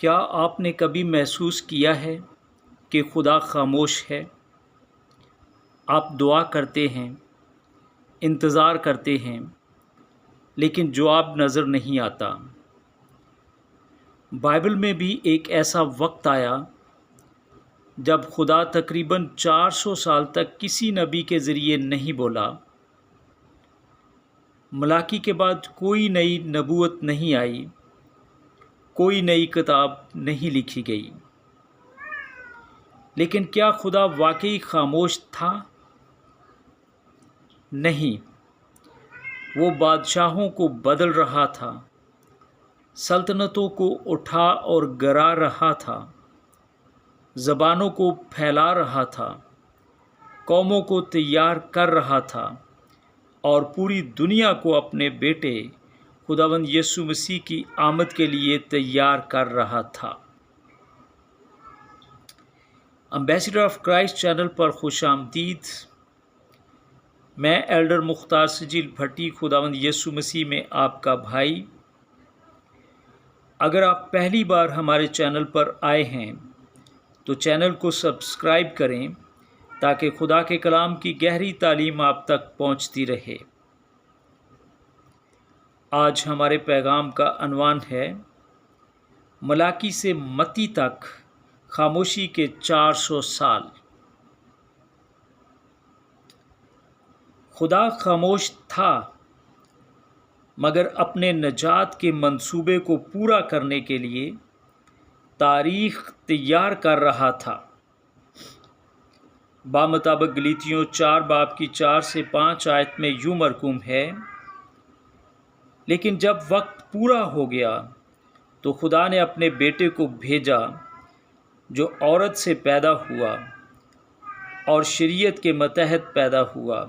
کیا آپ نے کبھی محسوس کیا ہے کہ خدا خاموش ہے؟ آپ دعا کرتے ہیں، انتظار کرتے ہیں، لیکن جواب نظر نہیں آتا۔ بائبل میں بھی ایک ایسا وقت آیا جب خدا تقریباً 400 سال تک کسی نبی کے ذریعے نہیں بولا۔ ملاکی کے بعد کوئی نئی نبوت نہیں آئی، کوئی نئی کتاب نہیں لکھی گئی۔ لیکن کیا خدا واقعی خاموش تھا؟ نہیں، وہ بادشاہوں کو بدل رہا تھا، سلطنتوں کو اٹھا اور گرا رہا تھا، زبانوں کو پھیلا رہا تھا، قوموں کو تیار کر رہا تھا اور پوری دنیا کو اپنے بیٹے خداوند یسوع مسیح کی آمد کے لیے تیار کر رہا تھا۔ ایمبیسڈر آف کرائسٹ چینل پر خوش آمدید۔ میں ایلڈر مختار سجیل بھٹی خداوند یسوع مسیح میں آپ کا بھائی۔ اگر آپ پہلی بار ہمارے چینل پر آئے ہیں تو چینل کو سبسکرائب کریں تاکہ خدا کے کلام کی گہری تعلیم آپ تک پہنچتی رہے۔ آج ہمارے پیغام کا عنوان ہے ملاکی سے متی تک خاموشی کے 400 سال۔ خدا خاموش تھا مگر اپنے نجات کے منصوبے کو پورا کرنے کے لیے تاریخ تیار کر رہا تھا۔ بامطابق گلاطیوں 4 باب کی 4 سے 5 آیت میں یوں مرقوم ہے، لیکن جب وقت پورا ہو گیا تو خدا نے اپنے بیٹے کو بھیجا جو عورت سے پیدا ہوا اور شریعت کے متحد پیدا ہوا،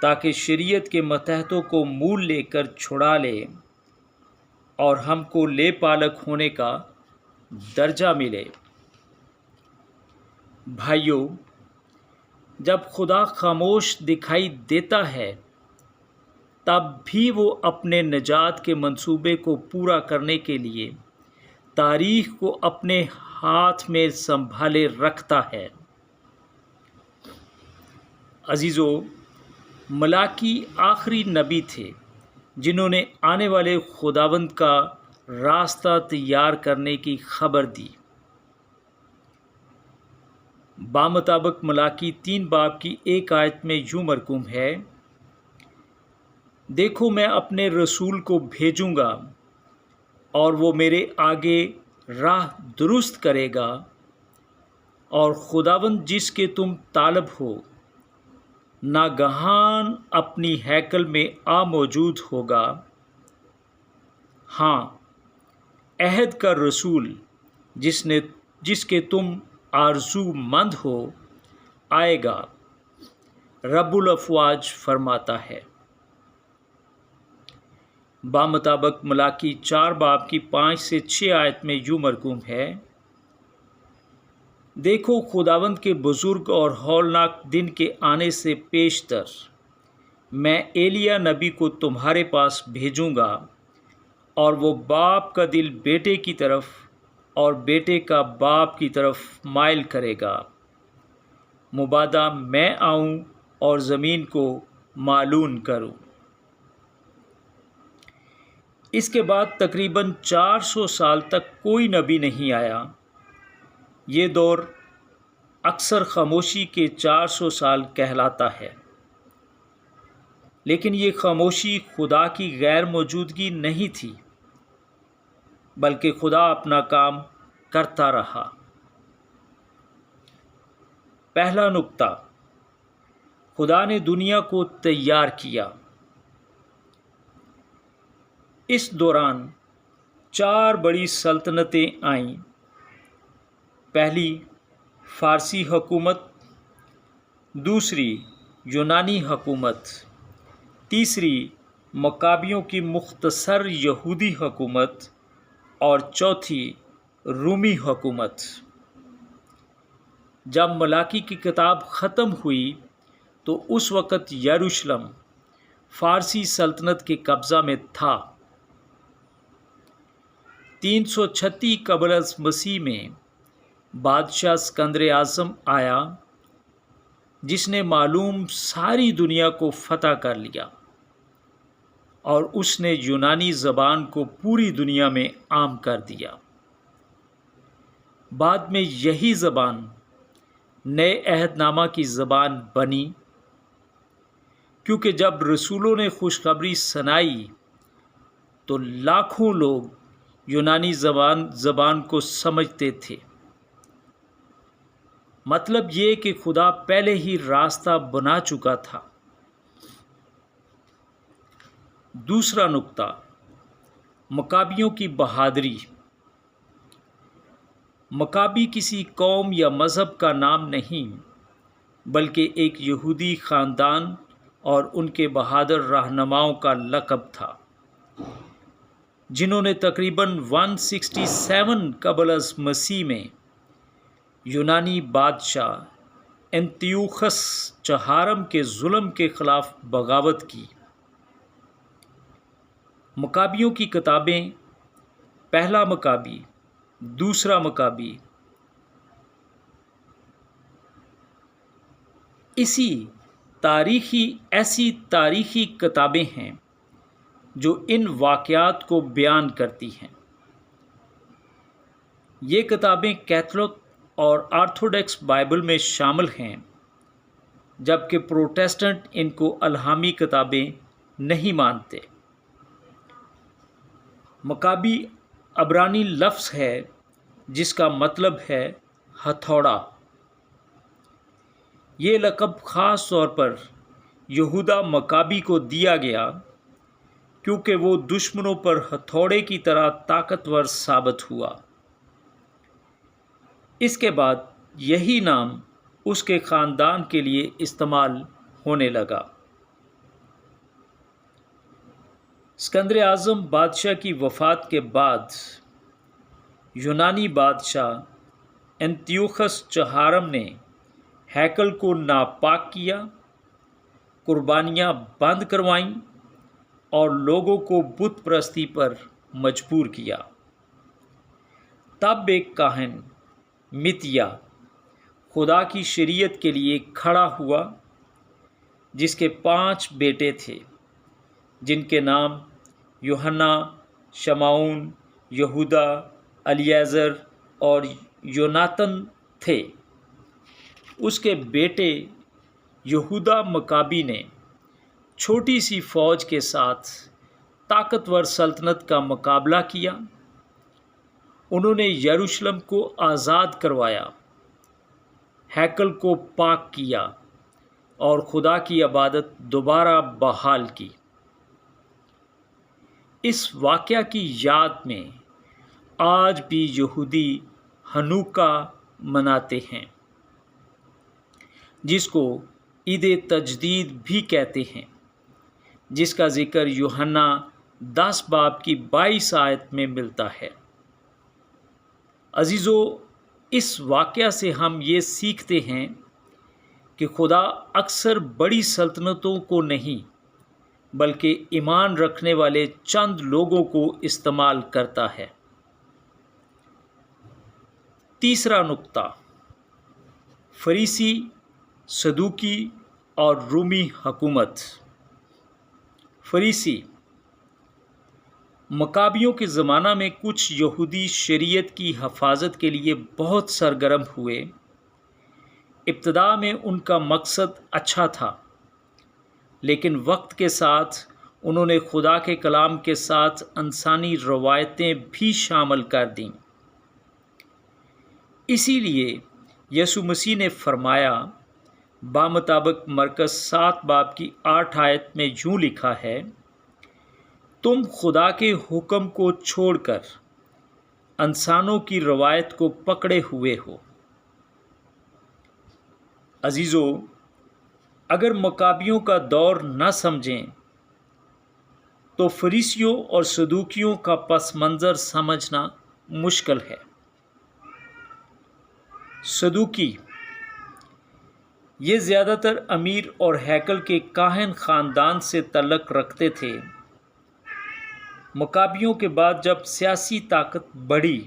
تاکہ شریعت کے متحدوں کو مول لے کر چھڑا لے اور ہم کو لے پالک ہونے کا درجہ ملے۔ بھائیو، جب خدا خاموش دکھائی دیتا ہے تب بھی وہ اپنے نجات کے منصوبے کو پورا کرنے کے لیے تاریخ کو اپنے ہاتھ میں سنبھالے رکھتا ہے۔ عزیزو، ملاکی آخری نبی تھے جنہوں نے آنے والے خداوند کا راستہ تیار کرنے کی خبر دی۔ بامطابق ملاکی 3 باب کی 1 آیت میں یوں مرقوم ہے، دیکھو میں اپنے رسول کو بھیجوں گا اور وہ میرے آگے راہ درست کرے گا، اور خداوند جس کے تم طالب ہو ناگہان اپنی ہیکل میں موجود ہوگا۔ ہاں، عہد کا رسول جس کے تم آرزو مند ہو آئے گا، رب الافواج فرماتا ہے۔ بامطابق ملاکی 4 باب کی 5 سے 6 آیت میں یوں مرقوم ہے، دیکھو خداوند کے بزرگ اور ہولناک دن کے آنے سے پیشتر میں ایلیا نبی کو تمہارے پاس بھیجوں گا، اور وہ باپ کا دل بیٹے کی طرف اور بیٹے کا باپ کی طرف مائل کرے گا، مبادا میں آؤں اور زمین کو معلون کروں۔ اس کے بعد تقریباً 400 سال تک کوئی نبی نہیں آیا۔ یہ دور اکثر خاموشی کے 400 سال کہلاتا ہے، لیکن یہ خاموشی خدا کی غیر موجودگی نہیں تھی، بلکہ خدا اپنا کام کرتا رہا۔ پہلا نکتہ، خدا نے دنیا کو تیار کیا۔ اس دوران 4 بڑی سلطنتیں آئیں۔ پہلی فارسی حکومت، دوسری یونانی حکومت، تیسری مکابیوں کی مختصر یہودی حکومت، اور چوتھی رومی حکومت۔ جب ملاکی کی کتاب ختم ہوئی تو اس وقت یروشلم فارسی سلطنت کے قبضہ میں تھا۔ 336 قبل از مسیح میں بادشاہ اسکندر اعظم آیا جس نے معلوم ساری دنیا کو فتح کر لیا اور اس نے یونانی زبان کو پوری دنیا میں عام کر دیا۔ بعد میں یہی زبان نئے عہد نامہ کی زبان بنی، کیونکہ جب رسولوں نے خوشخبری سنائی تو لاکھوں لوگ یونانی زبان کو سمجھتے تھے۔ مطلب یہ کہ خدا پہلے ہی راستہ بنا چکا تھا۔ دوسرا نقطہ، مکابیوں کی بہادری۔ مکابی کسی قوم یا مذہب کا نام نہیں، بلکہ ایک یہودی خاندان اور ان کے بہادر رہنماؤں کا لقب تھا، جنہوں نے تقریباً 167 قبل از مسیح میں یونانی بادشاہ انتیوخس چہارم کے ظلم کے خلاف بغاوت کی۔ مکابیوں کی کتابیں، پہلا مکابی، دوسرا مکابی، ایسی تاریخی کتابیں ہیں جو ان واقعات کو بیان کرتی ہیں۔ یہ کتابیں کیتھولک اور آرتھوڈکس بائبل میں شامل ہیں، جبکہ پروٹسٹنٹ ان کو الہامی کتابیں نہیں مانتے۔ مکابی عبرانی لفظ ہے جس کا مطلب ہے ہتھوڑا۔ یہ لقب خاص طور پر یہودا مکابی کو دیا گیا کیونکہ وہ دشمنوں پر ہتھوڑے کی طرح طاقتور ثابت ہوا۔ اس کے بعد یہی نام اس کے خاندان کے لیے استعمال ہونے لگا۔ اسکندر اعظم بادشاہ کی وفات کے بعد یونانی بادشاہ انتیوخس چہارم نے ہیکل کو ناپاک کیا، قربانیاں بند کروائیں اور لوگوں کو بت پرستی پر مجبور کیا۔ تب ایک کاہن متیا خدا کی شریعت کے لیے کھڑا ہوا، جس کے 5 بیٹے تھے، جن کے نام یوحنا، شمعون، یہودا، الیعزر اور یوناتن تھے۔ اس کے بیٹے یہودا مکابی نے چھوٹی سی فوج کے ساتھ طاقتور سلطنت کا مقابلہ کیا۔ انہوں نے یروشلم کو آزاد کروایا، ہیکل کو پاک کیا اور خدا کی عبادت دوبارہ بحال کی۔ اس واقعہ کی یاد میں آج بھی یہودی ہنوکا مناتے ہیں، جس کو عید تجدید بھی کہتے ہیں، جس کا ذکر یوحنا 10 باب کی 22 آیت میں ملتا ہے۔ عزیزو، اس واقعہ سے ہم یہ سیکھتے ہیں کہ خدا اکثر بڑی سلطنتوں کو نہیں بلکہ ایمان رکھنے والے چند لوگوں کو استعمال کرتا ہے۔ تیسرا نقطہ، فریسی، صدوقی اور رومی حکومت۔ فریسی مکابیوں کے زمانہ میں کچھ یہودی شریعت کی حفاظت کے لیے بہت سرگرم ہوئے۔ ابتدا میں ان کا مقصد اچھا تھا، لیکن وقت کے ساتھ انہوں نے خدا کے کلام کے ساتھ انسانی روایتیں بھی شامل کر دیں۔ اسی لیے یسوع مسیح نے فرمایا، بامطابق مرکز 7 باب کی 8 آیت میں یوں لکھا ہے، تم خدا کے حکم کو چھوڑ کر انسانوں کی روایت کو پکڑے ہوئے ہو۔ عزیزو، اگر مکابیوں کا دور نہ سمجھیں تو فریسیوں اور صدوقیوں کا پس منظر سمجھنا مشکل ہے۔ صدوقی یہ زیادہ تر امیر اور ہیکل کے کاہن خاندان سے تعلق رکھتے تھے۔ مکابیوں کے بعد جب سیاسی طاقت بڑھی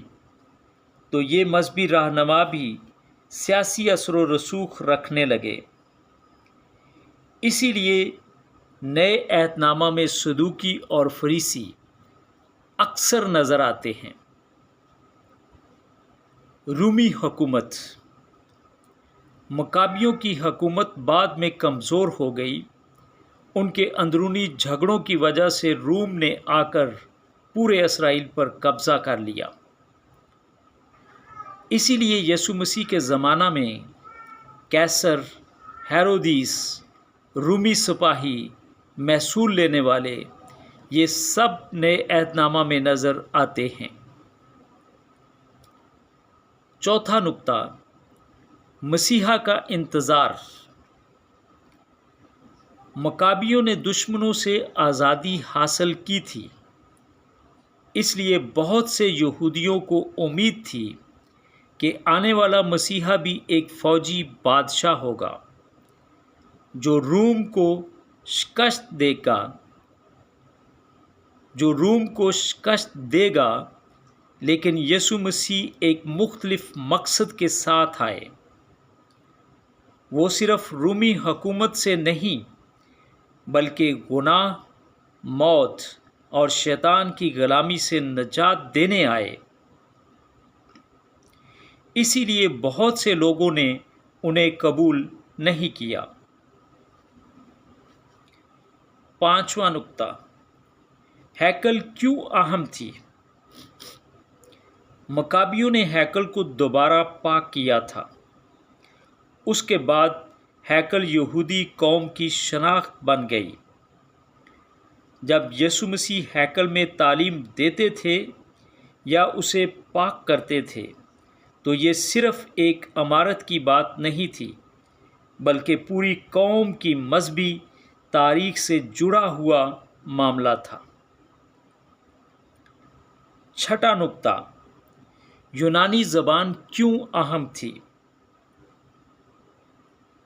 تو یہ مذہبی رہنما بھی سیاسی اثر و رسوخ رکھنے لگے۔ اسی لیے نئے عہد نامہ میں صدوقی اور فریسی اکثر نظر آتے ہیں۔ رومی حکومت۔ مکابیوں کی حکومت بعد میں کمزور ہو گئی۔ ان کے اندرونی جھگڑوں کی وجہ سے روم نے آ کر پورے اسرائیل پر قبضہ کر لیا۔ اسی لیے یسوع مسیح کے زمانہ میں کیسر، ہیرودیس، رومی سپاہی، محصول لینے والے، یہ سب نئے عہد نامہ میں نظر آتے ہیں۔ چوتھا نقطہ، مسیحا کا انتظار۔ مکابیوں نے دشمنوں سے آزادی حاصل کی تھی، اس لیے بہت سے یہودیوں کو امید تھی کہ آنے والا مسیحا بھی ایک فوجی بادشاہ ہوگا جو روم کو شکست دے گا، لیکن یسوع مسیح ایک مختلف مقصد کے ساتھ آئے۔ وہ صرف رومی حکومت سے نہیں بلکہ گناہ، موت اور شیطان کی غلامی سے نجات دینے آئے۔ اسی لیے بہت سے لوگوں نے انہیں قبول نہیں کیا۔ پانچواں نقطہ، ہیکل کیوں اہم تھی؟ مکابیوں نے ہیکل کو دوبارہ پاک کیا تھا۔ اس کے بعد ہیکل یہودی قوم کی شناخت بن گئی۔ جب یسوع مسیح ہیکل میں تعلیم دیتے تھے یا اسے پاک کرتے تھے تو یہ صرف ایک عمارت کی بات نہیں تھی بلکہ پوری قوم کی مذہبی تاریخ سے جڑا ہوا معاملہ تھا۔ چھٹا نقطہ، یونانی زبان کیوں اہم تھی؟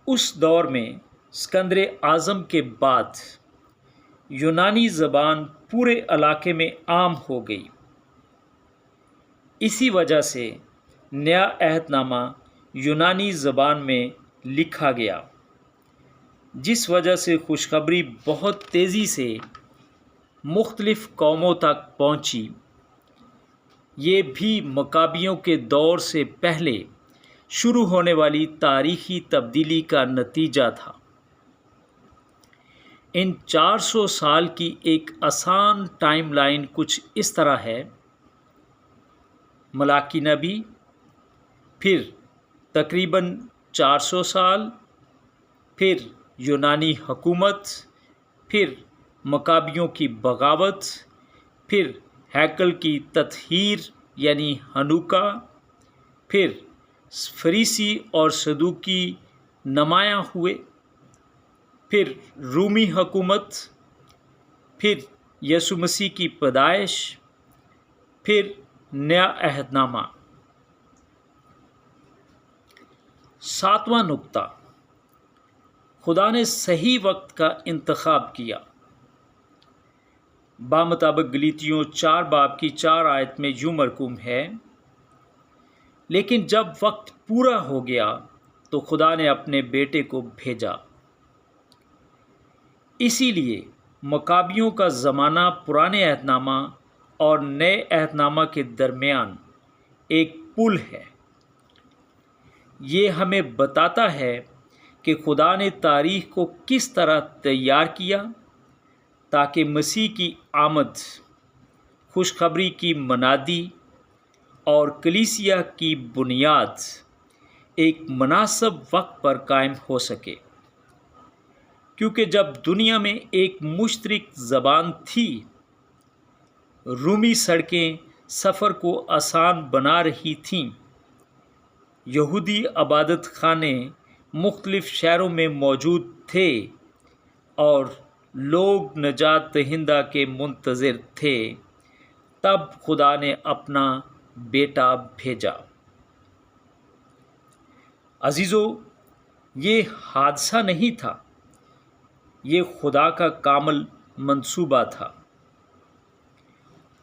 اس دور میں اسکندر اعظم کے بعد یونانی زبان پورے علاقے میں عام ہو گئی۔ اسی وجہ سے نیا عہد نامہ یونانی زبان میں لکھا گیا، جس وجہ سے خوشخبری بہت تیزی سے مختلف قوموں تک پہنچی۔ یہ بھی مکابیوں کے دور سے پہلے شروع ہونے والی تاریخی تبدیلی کا نتیجہ تھا۔ ان 400 سال کی ایک آسان ٹائم لائن کچھ اس طرح ہے: ملاکی نبی، پھر تقریباً 400 سال، پھر یونانی حکومت، پھر مکابیوں کی بغاوت، پھر ہیکل کی تطہیر یعنی ہنوکا، پھر فریسی اور صدوقی نمایاں ہوئے، پھر رومی حکومت، پھر یسوع مسیح کی پیدائش، پھر نیا عہد نامہ۔ ساتواں نقطہ، خدا نے صحیح وقت کا انتخاب کیا۔ بمطابق غلاطیوں 4 باب کی 4 آیت میں یوں مرقوم ہے: لیکن جب وقت پورا ہو گیا تو خدا نے اپنے بیٹے کو بھیجا۔ اسی لیے مکابیوں کا زمانہ پرانے عہد نامہ اور نئے عہد نامہ کے درمیان ایک پل ہے۔ یہ ہمیں بتاتا ہے کہ خدا نے تاریخ کو کس طرح تیار کیا تاکہ مسیح کی آمد، خوشخبری کی منادی اور کلیسیا کی بنیاد ایک مناسب وقت پر قائم ہو سکے۔ کیونکہ جب دنیا میں ایک مشترک زبان تھی، رومی سڑکیں سفر کو آسان بنا رہی تھیں، یہودی عبادت خانے مختلف شہروں میں موجود تھے اور لوگ نجات دہندہ کے منتظر تھے، تب خدا نے اپنا بیٹا بھیجا۔ عزیزو، یہ حادثہ نہیں تھا، یہ خدا کا کامل منصوبہ تھا۔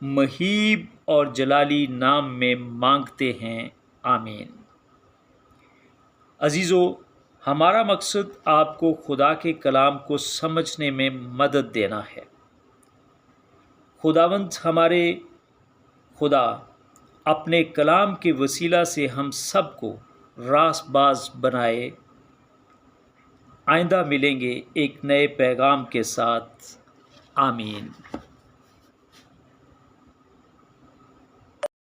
مہیب اور جلالی نام میں مانگتے ہیں، آمین۔ عزیزو، ہمارا مقصد آپ کو خدا کے کلام کو سمجھنے میں مدد دینا ہے۔ خداوند ہمارے خدا اپنے کلام کے وسیلہ سے ہم سب کو راست باز بنائے۔ آئندہ ملیں گے ایک نئے پیغام کے ساتھ، آمین۔